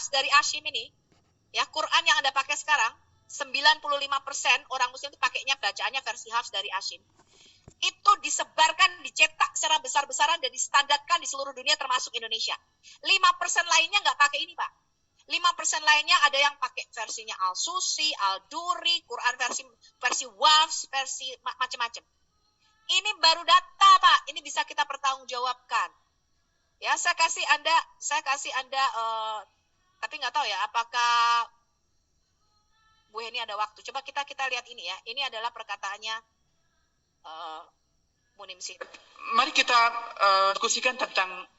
Hafs dari Hashim ini, ya Quran yang Anda pakai sekarang, 95% orang Muslim itu pakainya bacaannya versi Hafs dari Hashim. Itu disebarkan, dicetak secara besar-besaran dan distandarkan di seluruh dunia termasuk Indonesia. 5% lainnya nggak pakai ini, Pak. 5% lainnya ada yang pakai versinya Al-Susi, Al-Duri, Quran versi Wafs, versi macam-macam. Ini baru data, Pak. Ini bisa kita pertanggungjawabkan. Ya, saya kasih Anda tapi nggak tahu ya apakah Bu Heni ada waktu. Coba kita lihat ini ya. Ini adalah perkataannya Munimsin. Mari kita diskusikan tentang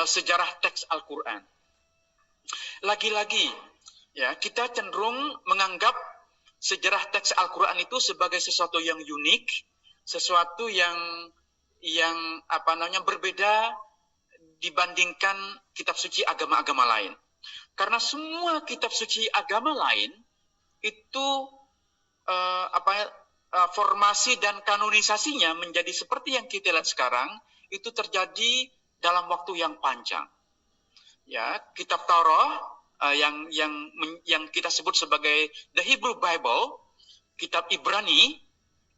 sejarah teks Al-Quran. Lagi-lagi ya, kita cenderung menganggap sejarah teks Al-Quran itu sebagai sesuatu yang unik, sesuatu yang berbeda dibandingkan kitab suci agama-agama lain. Karena semua kitab suci agama lain itu formasi dan kanonisasinya menjadi seperti yang kita lihat sekarang itu terjadi dalam waktu yang panjang. Ya, kitab Taurat yang kita sebut sebagai the Hebrew Bible, kitab Ibrani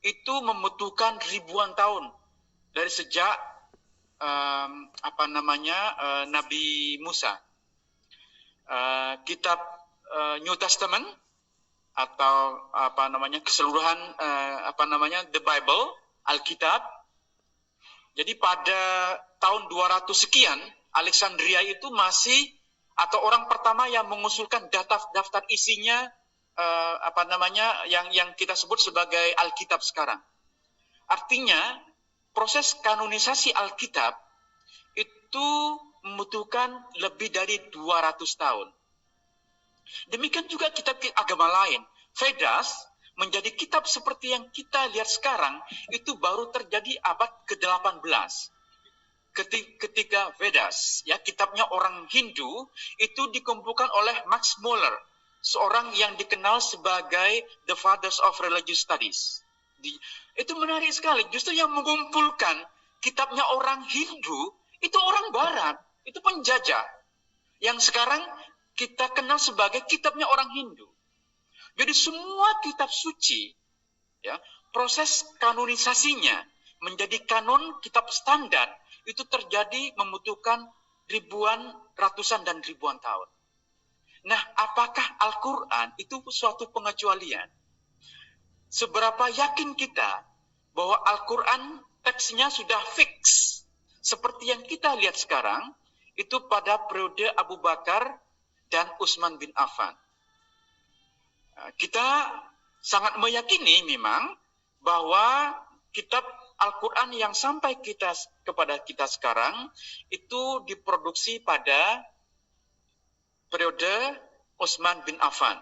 itu membutuhkan ribuan tahun dari sejak Nabi Musa. Kitab New Testament atau keseluruhan the Bible, Alkitab. Jadi pada tahun 200 sekian Alexandria itu masih atau orang pertama yang mengusulkan daftar isinya yang kita sebut sebagai Alkitab sekarang. Artinya proses kanonisasi Alkitab itu membutuhkan lebih dari 200 tahun. Demikian juga kitab agama lain. Vedas menjadi kitab seperti yang kita lihat sekarang itu baru terjadi abad ke-18. Ketika Vedas, ya kitabnya orang Hindu, itu dikumpulkan oleh Max Muller, seorang yang dikenal sebagai the fathers of religious studies. Itu menarik sekali. Justru yang mengumpulkan kitabnya orang Hindu itu orang Barat, itu penjajah. Yang sekarang kita kenal sebagai kitabnya orang Hindu. Jadi semua kitab suci, ya, proses kanonisasinya menjadi kanon kitab standar itu terjadi membutuhkan ratusan dan ribuan tahun. Nah, apakah Al-Quran itu suatu pengecualian? Seberapa yakin kita bahwa Al-Quran teksnya sudah fix seperti yang kita lihat sekarang itu pada periode Abu Bakar dan Utsman bin Affan. Kita sangat meyakini memang bahwa kitab Al-Quran yang sampai kepada kita sekarang itu diproduksi pada periode Utsman bin Affan.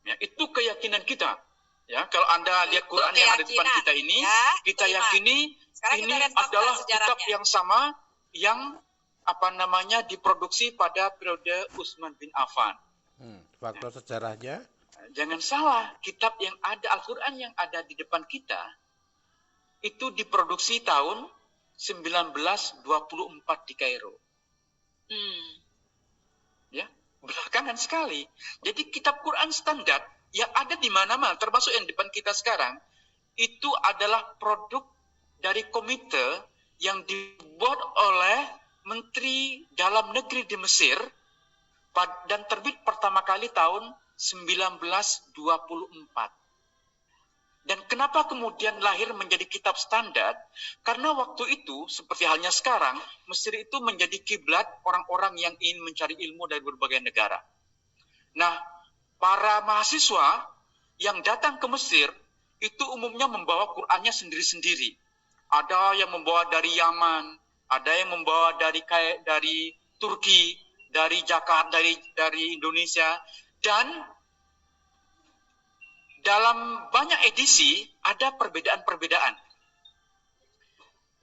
Ya, itu keyakinan kita. Ya, kalau Anda lihat Quran yang ada di depan kita ini, ya, kita yakini ini adalah kitab yang sama yang diproduksi pada periode Utsman bin Affan. Faktor sejarahnya? Jangan salah, kitab yang ada, Al-Quran yang ada di depan kita, itu diproduksi tahun 1924 di Kairo. Ya, belakangan sekali. Jadi kitab Quran standar yang ada di mana-mana, termasuk yang di depan kita sekarang, itu adalah produk dari komite yang dibuat oleh Menteri Dalam Negeri di Mesir dan terbit pertama kali tahun 1924. Dan kenapa kemudian lahir menjadi kitab standar? Karena waktu itu, seperti halnya sekarang, Mesir itu menjadi kiblat orang-orang yang ingin mencari ilmu dari berbagai negara. Nah, para mahasiswa yang datang ke Mesir, itu umumnya membawa Qur'annya sendiri-sendiri. Ada yang membawa dari Yaman, ada yang membawa dari Turki, dari Jakarta, dari Indonesia, dan dalam banyak edisi ada perbedaan-perbedaan.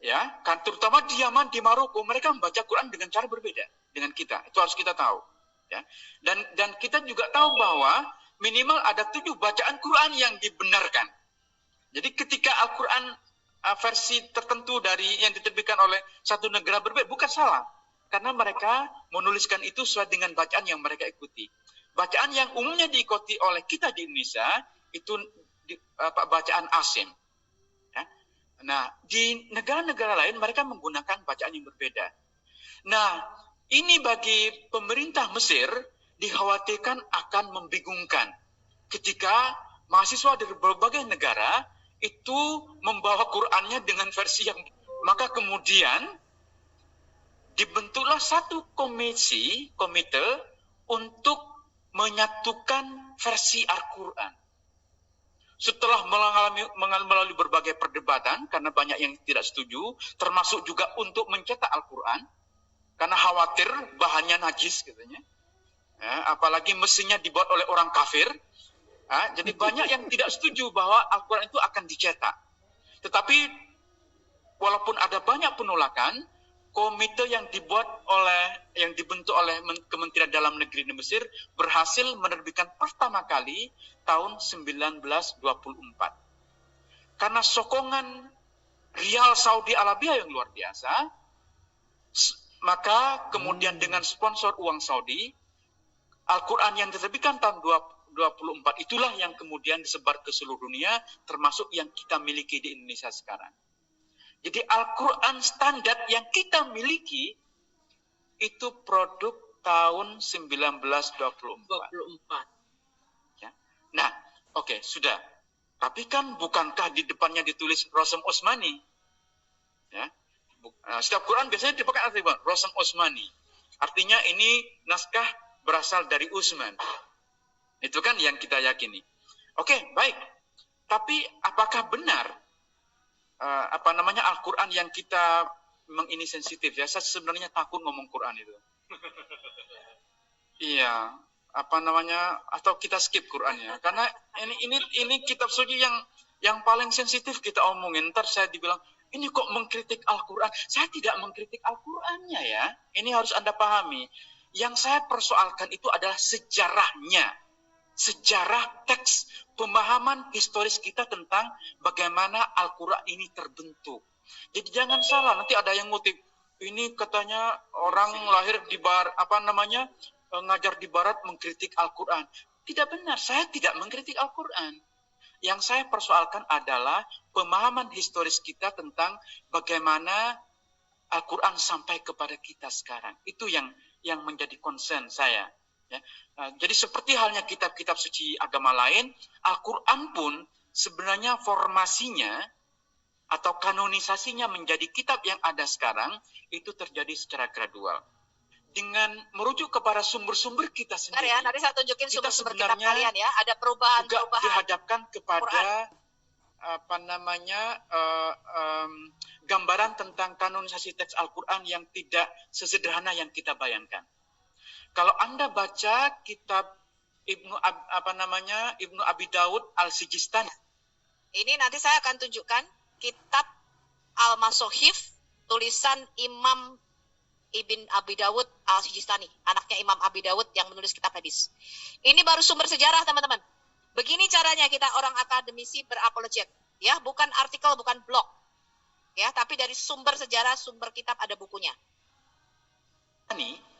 Ya, kan terutama di Yaman, di Maroko, mereka membaca Quran dengan cara berbeda dengan kita. Itu harus kita tahu. Ya. Dan kita juga tahu bahwa minimal ada 7 bacaan Quran yang dibenarkan. Jadi ketika Al-Quran versi tertentu dari yang diterbitkan oleh satu negara berbeda, bukan salah. karena mereka menuliskan itu sesuai dengan bacaan yang mereka ikuti. Bacaan yang umumnya diikuti oleh kita di Indonesia itu bacaan Asim. Ya. Nah, di negara-negara lain mereka menggunakan bacaan yang berbeda. Nah, ini bagi pemerintah Mesir dikhawatirkan akan membingungkan ketika mahasiswa dari berbagai negara itu membawa Qur'annya dengan versi yang, maka kemudian dibentuklah satu komite untuk menyatukan versi Al-Quran. Setelah melalui berbagai perdebatan, karena banyak yang tidak setuju, termasuk juga untuk mencetak Al-Quran, karena khawatir bahannya najis katanya. Ya, apalagi mesinnya dibuat oleh orang kafir. Ya, jadi banyak yang tidak setuju bahwa Al-Quran itu akan dicetak. Tetapi walaupun ada banyak penolakan, komite yang dibentuk oleh Kementerian Dalam Negeri di Mesir berhasil menerbitkan pertama kali tahun 1924. Karena sokongan rial Saudi Arabia yang luar biasa, maka kemudian dengan sponsor uang Saudi, Al-Quran yang diterbitkan tahun 24 itulah yang kemudian disebar ke seluruh dunia, termasuk yang kita miliki di Indonesia sekarang. Jadi Al-Quran standar yang kita miliki itu produk tahun 1924. Ya. Nah, oke, sudah. Tapi kan bukankah di depannya ditulis Rasam Osmani? Ya. Setiap Quran biasanya dipakai arti Rasam Osmani. Artinya ini naskah berasal dari Utsman. Itu kan yang kita yakini. Oke, baik. Tapi apakah benar Al-Quran yang kita memang ini sensitif ya? Saya sebenarnya takut ngomong Quran itu. Iya, atau kita skip Qurannya. Karena ini kitab suci yang paling sensitif kita omongin. Ntar saya dibilang, ini kok mengkritik Al-Quran? Saya tidak mengkritik Al-Qurannya ya. Ini harus Anda pahami. Yang saya persoalkan itu adalah sejarahnya. Sejarah teks, pemahaman historis kita tentang bagaimana Al-Quran ini terbentuk. Jadi jangan salah, nanti ada yang ngutip, ini katanya orang lahir di barat, ngajar di barat mengkritik Al-Quran. Tidak benar, saya tidak mengkritik Al-Quran. Yang saya persoalkan adalah pemahaman historis kita tentang bagaimana Al-Quran sampai kepada kita sekarang. Itu yang menjadi concern saya. Ya. Jadi seperti halnya kitab-kitab suci agama lain, Al-Quran pun sebenarnya formasinya atau kanonisasinya menjadi kitab yang ada sekarang itu terjadi secara gradual. Dengan merujuk kepada sumber-sumber kita sendiri. Ya, nanti saya tunjukin sumber-sumber kitab kalian ya. Ada perubahan-perubahan. Dihadapkan kepada gambaran tentang kanonisasi teks Al-Quran yang tidak sesederhana yang kita bayangkan. Kalau Anda baca kitab Ibnu Abi Daud Al-Sijistani. Ini nanti saya akan tunjukkan kitab Al-Masohif tulisan Imam Ibn Abi Dawud Al-Sijistani, anaknya Imam Abi Dawud yang menulis kitab hadis. Ini baru sumber sejarah, teman-teman. Begini caranya kita orang akademisi berapologet, ya, bukan artikel, bukan blog. Ya, tapi dari sumber sejarah, sumber kitab ada bukunya. Ini